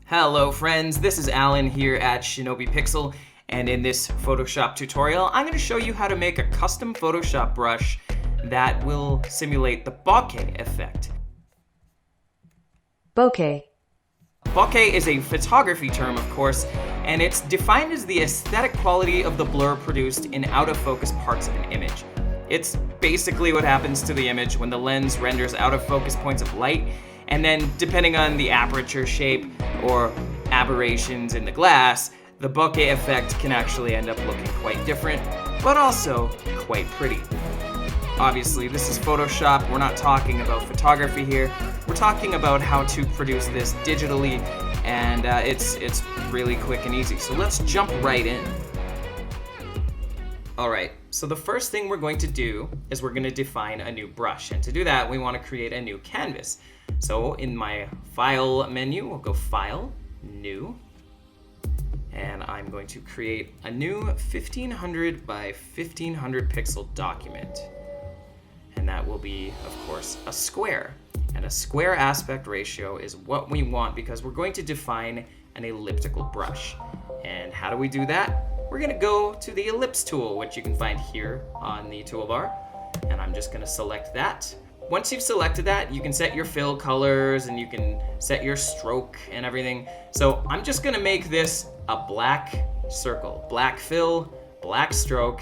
Hello friends, this is Alan here at ShinobiPixel, and in this Photoshop tutorial, I'm going to show you how to make a custom Photoshop brush that will simulate the bokeh effect. Bokeh. Bokeh is a photography term, of course, and it's defined as the aesthetic quality of the blur produced in out-of-focus parts of an image. It's basically what happens to the image when the lens renders out-of-focus points of light, and then depending on the aperture shape or aberrations in the glass, the bokeh effect can actually end up looking quite different, but also quite pretty. Obviously, this is Photoshop. We're not talking about photography here. We're talking about how to produce this digitally, and it's really quick and easy. So let's jump right in. Alright, so the first thing we're going to do is we're going to define a new brush, and to do that we want to create a new canvas. So in my File menu, we'll go File, New, and I'm going to create a new 1500 by 1500 pixel document. And that will be, of course, a square. And a square aspect ratio is what we want because we're going to define an elliptical brush. And how do we do that? We're going to go to the Ellipse tool, which you can find here on the toolbar. And I'm just going to select that. Once you've selected that, you can set your fill colors and you can set your stroke and everything. So I'm just going to make this a black circle. Black fill, black stroke.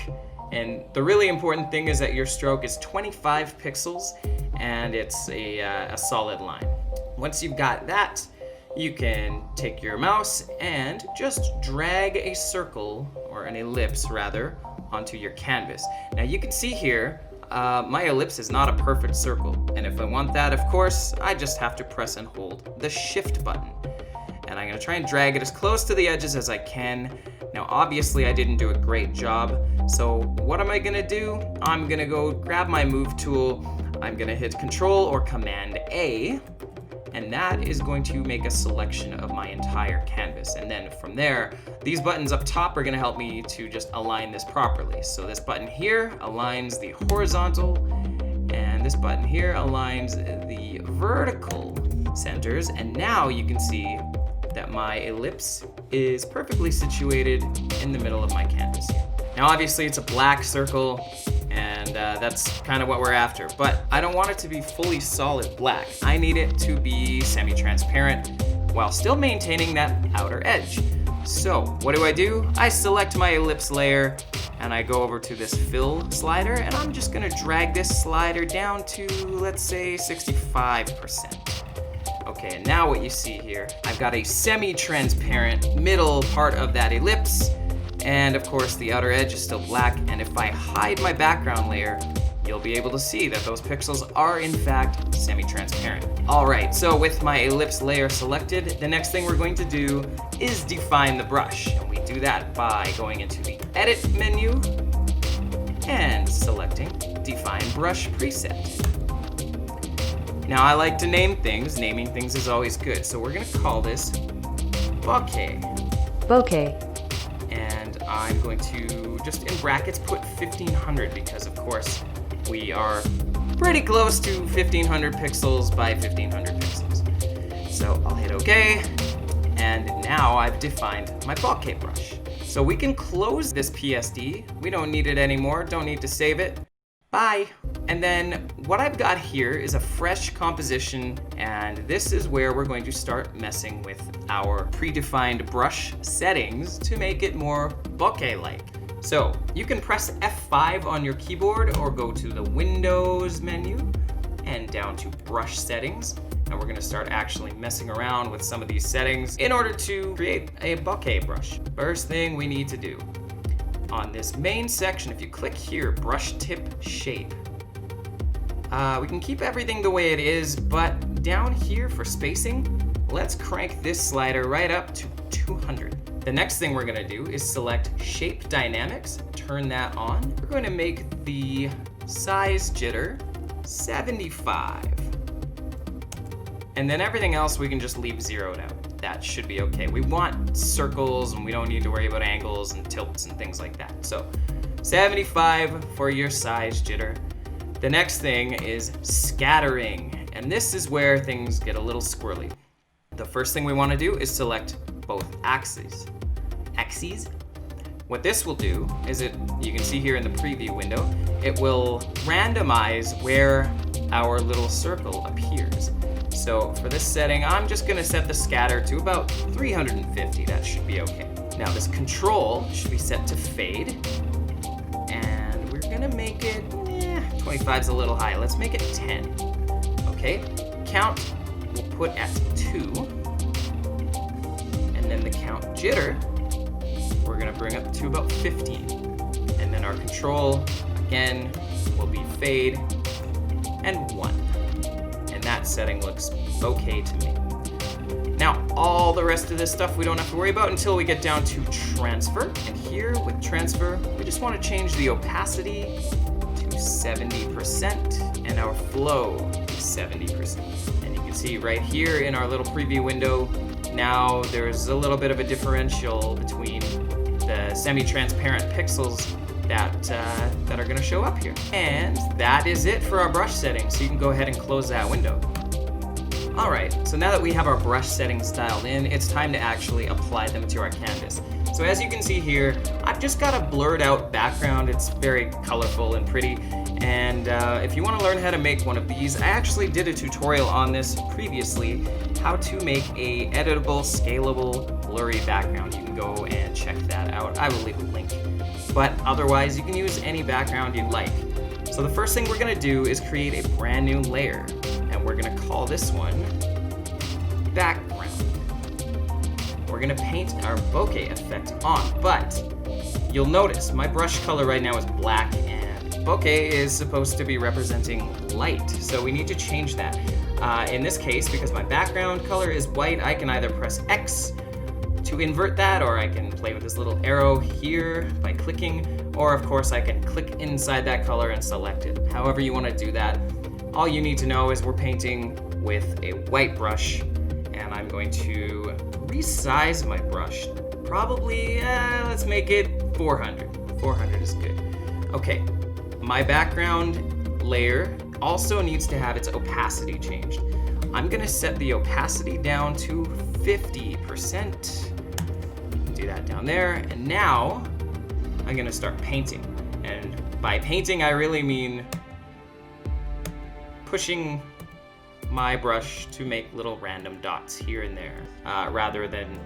And the really important thing is that your stroke is 25 pixels and it's a solid line. Once you've got that, you can take your mouse and just drag a circle, or an ellipse rather, onto your canvas. Now you can see here, my ellipse is not a perfect circle. And if I want that, of course, I just have to press and hold the Shift button. And I'm gonna try and drag it as close to the edges as I can. Now, obviously I didn't do a great job. So what am I gonna do? I'm gonna go grab my Move tool. I'm gonna hit Control or Command A. And that is going to make a selection of my entire canvas. And then from there, these buttons up top are gonna help me to just align this properly. So this button here aligns the horizontal, and this button here aligns the vertical centers. And now you can see that my ellipse is perfectly situated in the middle of my canvas here. Now obviously it's a black circle, and that's kind of what we're after, but I don't want it to be fully solid black. I need it to be semi-transparent while still maintaining that outer edge. So what do? I select my ellipse layer and I go over to this fill slider, and I'm just gonna drag this slider down to, let's say, 65%. Okay, and now what you see here, I've got a semi-transparent middle part of that ellipse, and of course the outer edge is still black, and if I hide my background layer, you'll be able to see that those pixels are in fact semi-transparent. Alright, so with my ellipse layer selected, the next thing we're going to do is define the brush, and we do that by going into the Edit menu and selecting Define Brush Preset. Now I like to name things. Naming things is always good. So we're gonna call this Bokeh. Bokeh. And I'm going to just in brackets put 1500 because of course we are pretty close to 1500 pixels by 1500 pixels. So I'll hit OK. And now I've defined my bokeh brush. So we can close this PSD. We don't need it anymore. Don't need to save it. Bye. And then what I've got here is a fresh composition, and this is where we're going to start messing with our predefined brush settings to make it more bokeh-like. So you can press F5 on your keyboard or go to the Windows menu and down to Brush Settings. And we're gonna start actually messing around with some of these settings in order to create a bokeh brush. First thing we need to do, on this main section, if you click here, Brush Tip Shape, we can keep everything the way it is, but down here for spacing, let's crank this slider right up to 200. The next thing we're gonna do is select Shape Dynamics, turn that on. We're going to make the size jitter 75. And then everything else we can just leave zeroed out. That should be okay. We want circles and we don't need to worry about angles and tilts and things like that. So 75 for your size jitter. The next thing is scattering, and this is where things get a little squirrely. The first thing we want to do is select both axes. What this will do is you can see here in the preview window, it will randomize where our little circle appears. So for this setting, I'm just going to set the scatter to about 350. That should be okay. Now this control should be set to fade. And we're going to make it, 25 is a little high. Let's make it 10. Okay, count we'll put at 2. And then the count jitter, we're going to bring up to about 15. And then our control, again, will be fade and 1. And that setting looks okay to me. Now, all the rest of this stuff we don't have to worry about until we get down to transfer. And here with transfer, we just want to change the opacity to 70% and our flow to 70%. And you can see right here in our little preview window, now there's a little bit of a differential between the semi-transparent pixels that are going to show up here. And that is it for our brush settings, so you can go ahead and close that window. Alright, so now that we have our brush settings dialed in, it's time to actually apply them to our canvas. So as you can see here, I've just got a blurred out background. It's very colorful and pretty. And if you want to learn how to make one of these, I actually did a tutorial on this previously, how to make a editable, scalable, blurry background. You can go and check that out. I will leave a link. But otherwise, you can use any background you'd like. So the first thing we're going to do is create a brand new layer. And we're going to call this one background. We're going to paint our bokeh effect on, but you'll notice my brush color right now is black and bokeh is supposed to be representing light. So we need to change that. In this case, because my background color is white, I can either press X to invert that, or I can play with this little arrow here by clicking, or of course I can click inside that color and select it. However you want to do that. All you need to know is we're painting with a white brush, and I'm going to resize my brush. Probably, let's make it 400. 400 is good. Okay, my background layer also needs to have its opacity changed. I'm gonna set the opacity down to 50%. Do that down there, and now I'm gonna start painting. And by painting, I really mean pushing my brush to make little random dots here and there, rather than,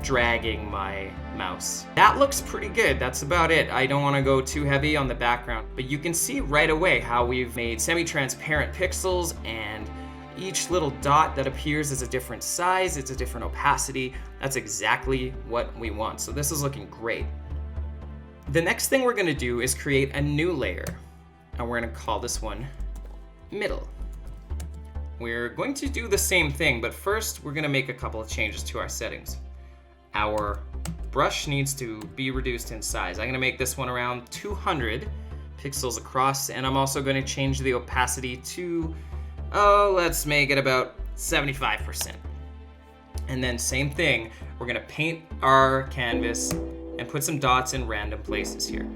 dragging my mouse. That looks pretty good. That's about it. I don't want to go too heavy on the background, but you can see right away how we've made semi-transparent pixels, and each little dot that appears is a different size, it's a different opacity. That's exactly what we want. So this is looking great. The next thing we're going to do is create a new layer, and we're going to call this one middle. We're going to do the same thing, but first we're going to make a couple of changes to our settings. Our brush needs to be reduced in size. I'm going to make this one around 200 pixels across, and I'm also going to change the opacity to, let's make it about 75%. And then same thing, we're going to paint our canvas and put some dots in random places here.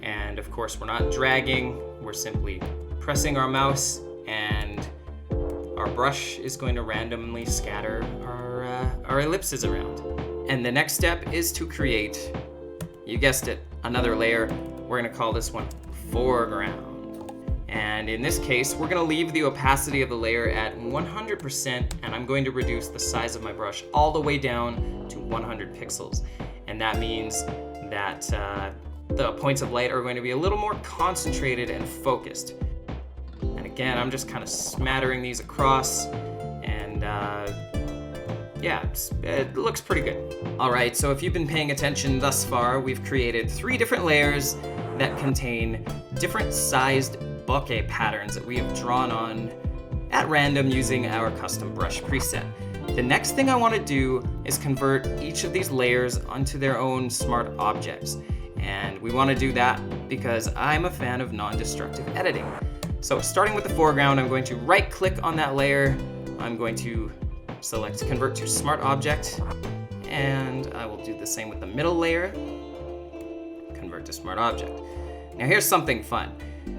And of course we're not dragging, we're simply pressing our mouse, and our brush is going to randomly scatter our ellipses around. And the next step is to create, you guessed it, another layer. We're going to call this one foreground. And in this case, we're going to leave the opacity of the layer at 100%, and I'm going to reduce the size of my brush all the way down to 100 pixels. And that means that the points of light are going to be a little more concentrated and focused. And again, I'm just kind of smattering these across, and yeah, it looks pretty good. All right, so if you've been paying attention thus far, we've created 3 different layers that contain different sized bokeh patterns that we have drawn on at random using our custom brush preset. The next thing I want to do is convert each of these layers onto their own smart objects. And we want to do that because I'm a fan of non-destructive editing. So starting with the foreground, I'm going to right click on that layer. I'm going to select convert to smart object, and I will do the same with the middle layer, convert to smart object. Now here's something fun.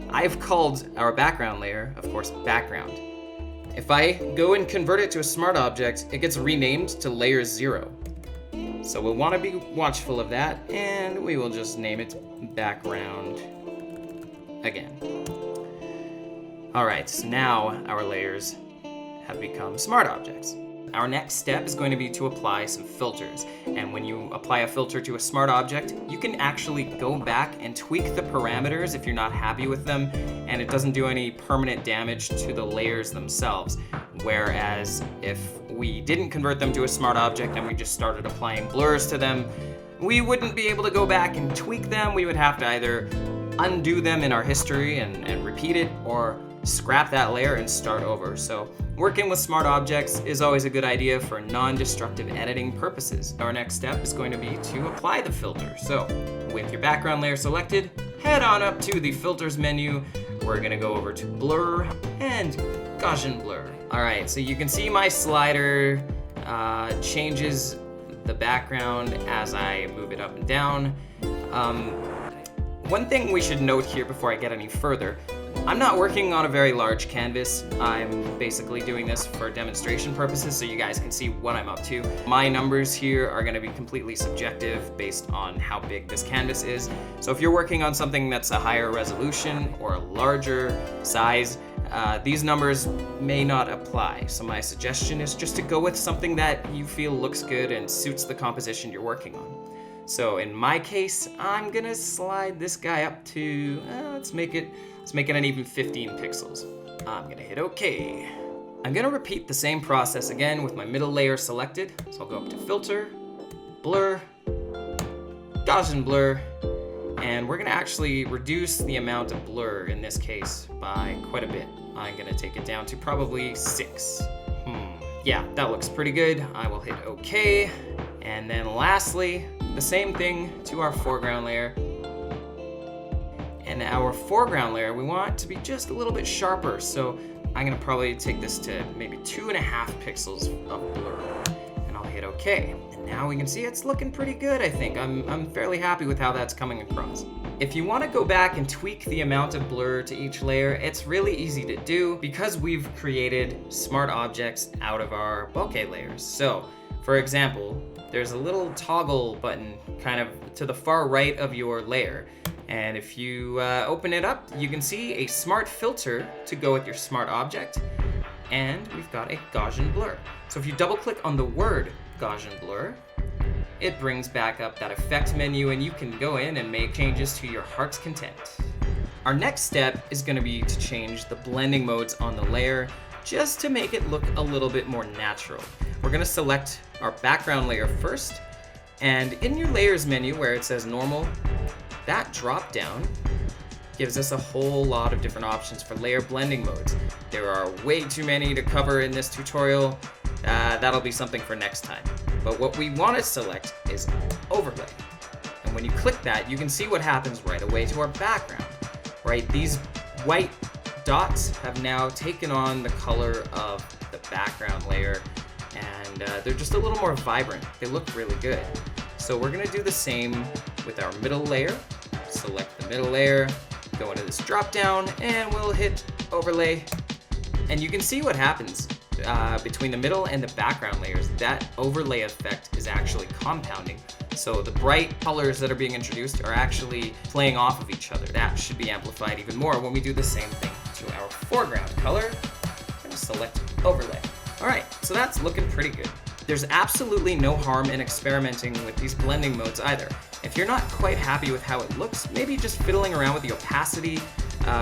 I've called our background layer, of course, background. If I go and convert it to a smart object, it gets renamed to layer 0. So we'll want to be watchful of that, and we will just name it background again. All right, so now our layers have become smart objects. Our next step is going to be to apply some filters. And when you apply a filter to a smart object, you can actually go back and tweak the parameters if you're not happy with them, and it doesn't do any permanent damage to the layers themselves. Whereas if we didn't convert them to a smart object and we just started applying blurs to them, we wouldn't be able to go back and tweak them. We would have to either undo them in our history and repeat it, or scrap that layer and start over. So working with smart objects is always a good idea for non-destructive editing purposes. Our next step is going to be to apply the filter. So with your background layer selected, head on up to the filters menu. We're gonna go over to blur and Gaussian blur. All right, so you can see my slider changes the background as I move it up and down. One thing we should note here before I get any further, I'm not working on a very large canvas. I'm basically doing this for demonstration purposes so you guys can see what I'm up to. My numbers here are gonna be completely subjective based on how big this canvas is. So if you're working on something that's a higher resolution or a larger size, these numbers may not apply. So my suggestion is just to go with something that you feel looks good and suits the composition you're working on. So in my case, I'm gonna slide this guy up to, let's make it an even 15 pixels. I'm gonna hit OK. I'm gonna repeat the same process again with my middle layer selected. So I'll go up to Filter, Blur, Gaussian Blur, and we're gonna actually reduce the amount of blur in this case by quite a bit. I'm gonna take it down to probably 6. Yeah, that looks pretty good. I will hit OK. And then lastly, the same thing to our foreground layer. And our foreground layer, we want it to be just a little bit sharper. So I'm gonna probably take this to maybe 2.5 pixels of blur, and I'll hit OK. And now we can see it's looking pretty good, I think. I'm fairly happy with how that's coming across. If you want to go back and tweak the amount of blur to each layer, it's really easy to do because we've created smart objects out of our bokeh layers. So, for example, there's a little toggle button kind of to the far right of your layer. And if you open it up, you can see a smart filter to go with your smart object. And we've got a Gaussian blur. So if you double click on the word Gaussian blur, it brings back up that effect menu and you can go in and make changes to your heart's content. Our next step is going to be to change the blending modes on the layer just to make it look a little bit more natural. We're going to select our background layer first, and in your layers menu where it says normal, that drop down gives us a whole lot of different options for layer blending modes. There are way too many to cover in this tutorial. That'll be something for next time. But what we want to select is overlay. And when you click that, you can see what happens right away to our background. Right, these white dots have now taken on the color of the background layer, and they're just a little more vibrant. They look really good. So we're gonna do the same with our middle layer. Select the middle layer, go into this drop down, and we'll hit overlay. And you can see what happens between the middle and the background layers. That overlay effect is actually compounding. So the bright colors that are being introduced are actually playing off of each other. That should be amplified even more when we do the same thing to our foreground color. I'm gonna select overlay. All right, so that's looking pretty good. There's absolutely no harm in experimenting with these blending modes either. If you're not quite happy with how it looks, maybe just fiddling around with the opacity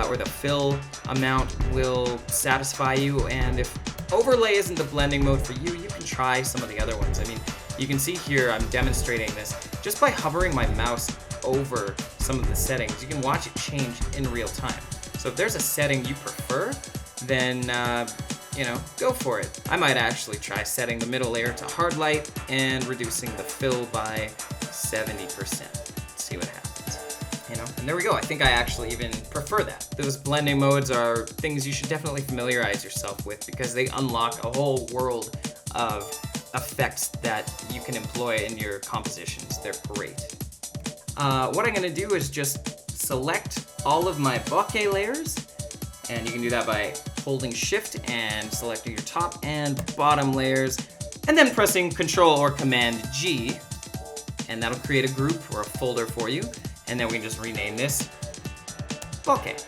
or the fill amount will satisfy you. And if overlay isn't the blending mode for you, you can try some of the other ones. I mean, you can see here I'm demonstrating this just by hovering my mouse over some of the settings. You can watch it change in real time. So if there's a setting you prefer, then go for it. I might actually try setting the middle layer to hard light and reducing the fill by 70%. See what happens. And there we go. I think I actually even prefer that. Those blending modes are things you should definitely familiarize yourself with because they unlock a whole world of effects that you can employ in your compositions. They're great. What I'm gonna do is just select all of my bokeh layers And you can do that by holding Shift and selecting your top and bottom layers, and then pressing Control or Command G, and that'll create a group or a folder for you. And then we can just rename this Bokeh.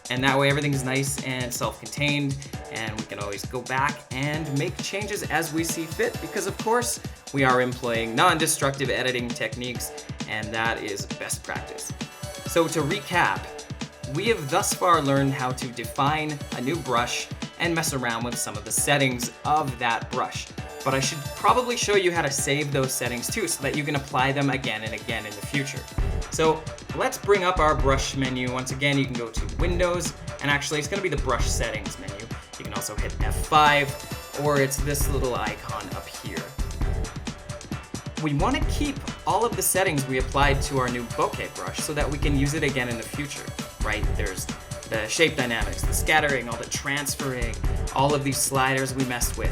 And that way everything's nice and self-contained, and we can always go back and make changes as we see fit, because of course we are employing non-destructive editing techniques, and that is best practice. So to recap, we have thus far learned how to define a new brush and mess around with some of the settings of that brush. But I should probably show you how to save those settings too, so that you can apply them again and again in the future. So let's bring up our brush menu. Once again, you can go to Windows, and actually it's gonna be the brush settings menu. You can also hit F5, or it's this little icon up here. We wanna keep all of the settings we applied to our new bokeh brush so that we can use it again in the future, right? There's the shape dynamics, the scattering, all the transferring, all of these sliders we messed with.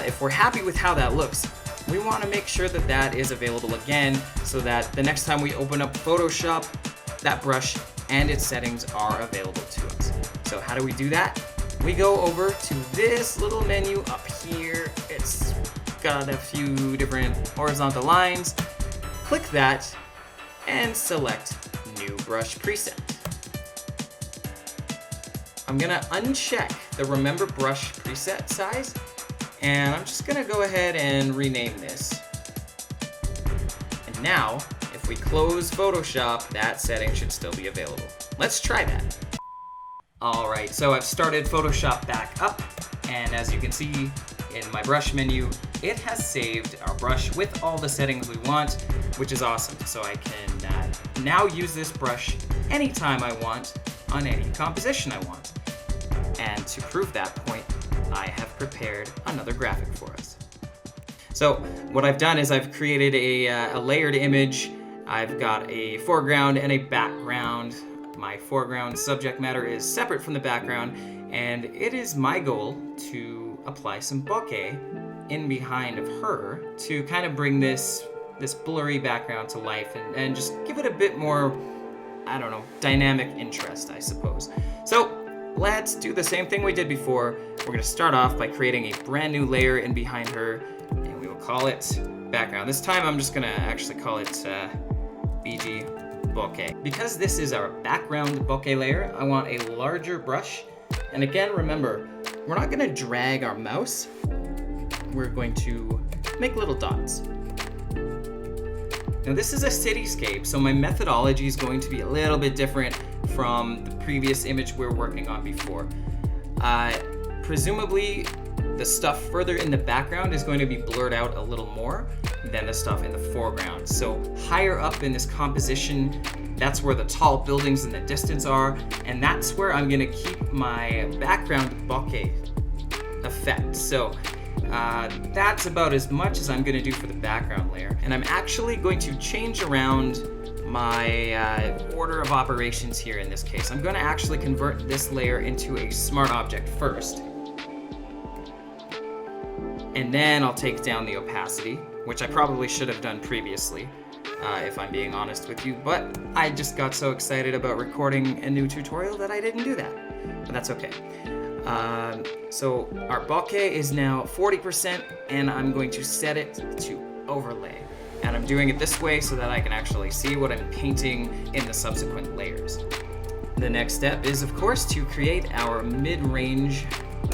If we're happy with how that looks, we want to make sure that that is available again, so that the next time we open up Photoshop, that brush and its settings are available to us. So how do we do that? We go over to this little menu up here. It's got a few different horizontal lines. Click that and select New Brush Preset. I'm gonna uncheck the Remember Brush Preset Size, and I'm just gonna go ahead and rename this. And now, if we close Photoshop, that setting should still be available. Let's try that. All right, so I've started Photoshop back up, and as you can see in my brush menu, it has saved our brush with all the settings we want, which is awesome. So I can now use this brush anytime I want on any composition I want. And to prove that point, I have prepared another graphic for us. So what I've done is I've created a layered image. I've got a foreground and a background. My foreground subject matter is separate from the background, and it is my goal to apply some bokeh in behind of her to kind of bring this blurry background to life and just give it a bit more, I don't know, dynamic interest, I suppose. So let's do the same thing we did before. We're gonna start off by creating a brand new layer in behind her, and we will call it background. This time I'm just gonna actually call it BG Bokeh. Because this is our background bokeh layer, I want a larger brush. And again, remember, we're not gonna drag our mouse. We're going to make little dots. Now this is a cityscape, so my methodology is going to be a little bit different from the previous image we were working on before. Presumably, the stuff further in the background is going to be blurred out a little more than the stuff in the foreground. So higher up in this composition, that's where the tall buildings in the distance are, and that's where I'm gonna keep my background bokeh effect. So that's about as much as I'm gonna do for the background layer. And I'm actually going to change around my order of operations here in this case. I'm gonna actually convert this layer into a smart object first. And then I'll take down the opacity, which I probably should have done previously, if I'm being honest with you, but I just got so excited about recording a new tutorial that I didn't do that, but that's okay. So our bokeh is now 40%, and I'm going to set it to overlay. And I'm doing it this way so that I can actually see what I'm painting in the subsequent layers. The next step is, of course, to create our mid-range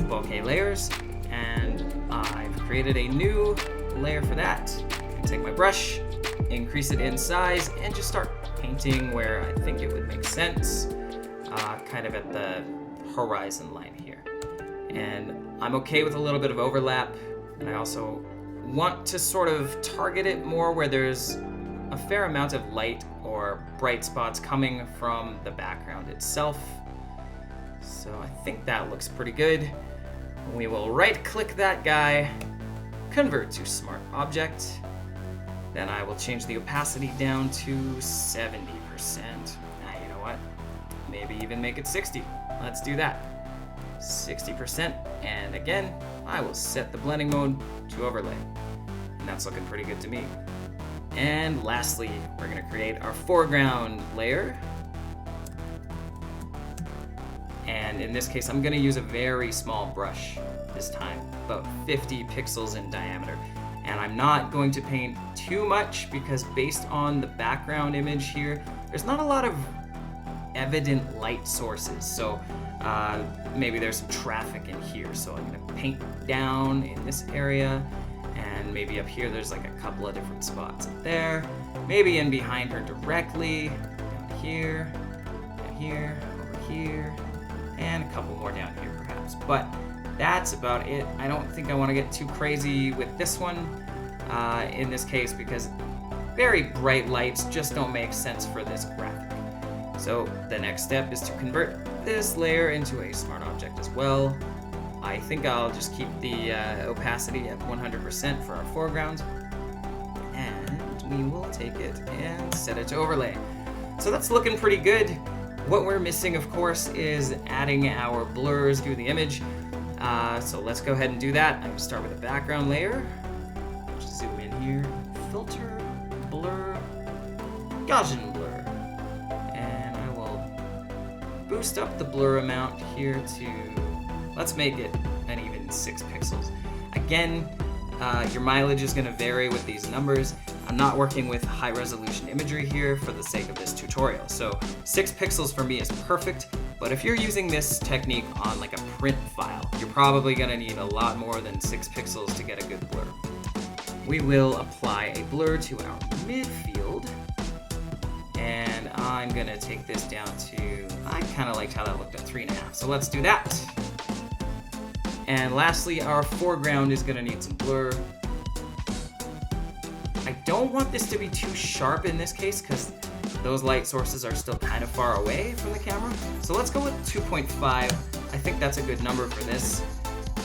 bokeh layers, and I've created a new layer for that. I can take my brush, increase it in size, and just start painting where I think it would make sense, kind of at the horizon line here. And I'm okay with a little bit of overlap, and I also want to sort of target it more where there's a fair amount of light or bright spots coming from the background itself. So I think that looks pretty good. We will right-click that guy, convert to Smart Object. Then I will change the opacity down to 70%. You know what? Maybe even make it 60. Let's do that. 60%. And again, I will set the blending mode to overlay. And that's looking pretty good to me. And lastly, we're going to create our foreground layer. And And in this case, I'm gonna use a very small brush this time, about 50 pixels in diameter. And I'm not going to paint too much because based on the background image here, there's not a lot of evident light sources. So maybe there's some traffic in here. So I'm gonna paint down in this area, and maybe up here there's like a couple of different spots up there. Maybe in behind her directly, down here, over here, and a couple more down here perhaps. But that's about it. I don't think I want to get too crazy with this one in this case because very bright lights just don't make sense for this graphic. So the next step is to convert this layer into a smart object as well. I think I'll just keep the opacity at 100% for our foreground, and we will take it and set it to overlay. So that's looking pretty good. What we're missing, of course, is adding our blurs to the image. So let's go ahead and do that. I'm gonna start with a background layer. Just zoom in here. Filter, blur, Gaussian blur. And I will boost up the blur amount here to, let's make it an even 6 pixels. Again, your mileage is gonna vary with these numbers. I'm not working with high resolution imagery here for the sake of this tutorial. So 6 pixels for me is perfect. But if you're using this technique on like a print file, you're probably gonna need a lot more than 6 pixels to get a good blur. We will apply a blur to our midfield. And I'm gonna take this down to, I kinda liked how that looked at 3.5. So let's do that. And lastly, our foreground is gonna need some blur. I don't want this to be too sharp in this case because those light sources are still kind of far away from the camera. So let's go with 2.5. I think that's a good number for this.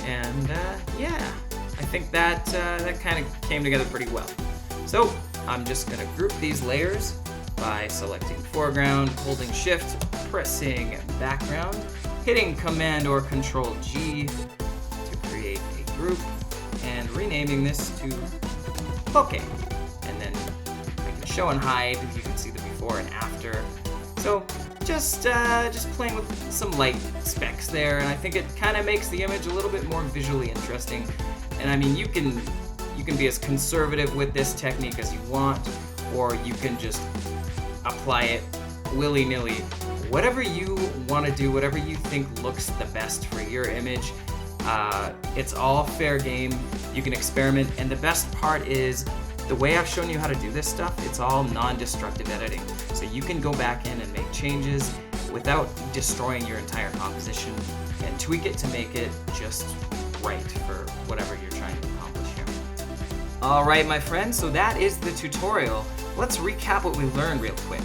And yeah, I think that kind of came together pretty well. So I'm just gonna group these layers by selecting foreground, holding shift, pressing background, hitting Command or Control G to create a group, and renaming this to Bokeh. And then I can show and hide. You can see the before and after. So just playing with some light specks there, and I think it kind of makes the image a little bit more visually interesting. And I mean, you can be as conservative with this technique as you want, or you can just apply it willy-nilly. Whatever you want to do, whatever you think looks the best for your image, it's all fair game. You can experiment, and the best part is the way I've shown you how to do this stuff, it's all non-destructive editing. So you can go back in and make changes without destroying your entire composition and tweak it to make it just right for whatever you're trying to accomplish here. All right, my friends, so that is the tutorial. Let's recap what we learned real quick.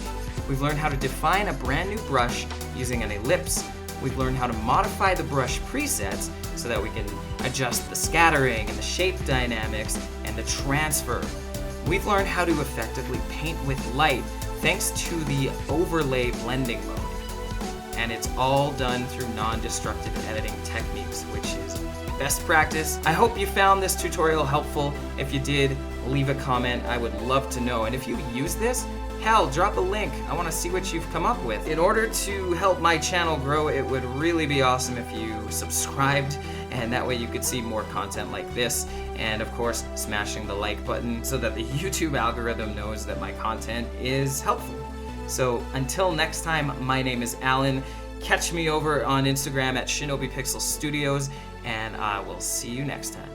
We've learned how to define a brand new brush using an ellipse. We've learned how to modify the brush presets so that we can adjust the scattering and the shape dynamics and the transfer. We've learned how to effectively paint with light thanks to the overlay blending mode. And it's all done through non-destructive editing techniques, which is best practice. I hope you found this tutorial helpful. If you did, leave a comment. I would love to know. And if you use this, hell, drop a link. I want to see what you've come up with. In order to help my channel grow, it would really be awesome if you subscribed, and that way you could see more content like this. And of course, smashing the like button so that the YouTube algorithm knows that my content is helpful. So until next time, my name is Alan. Catch me over on Instagram at ShinobiPixel Studios, and I will see you next time.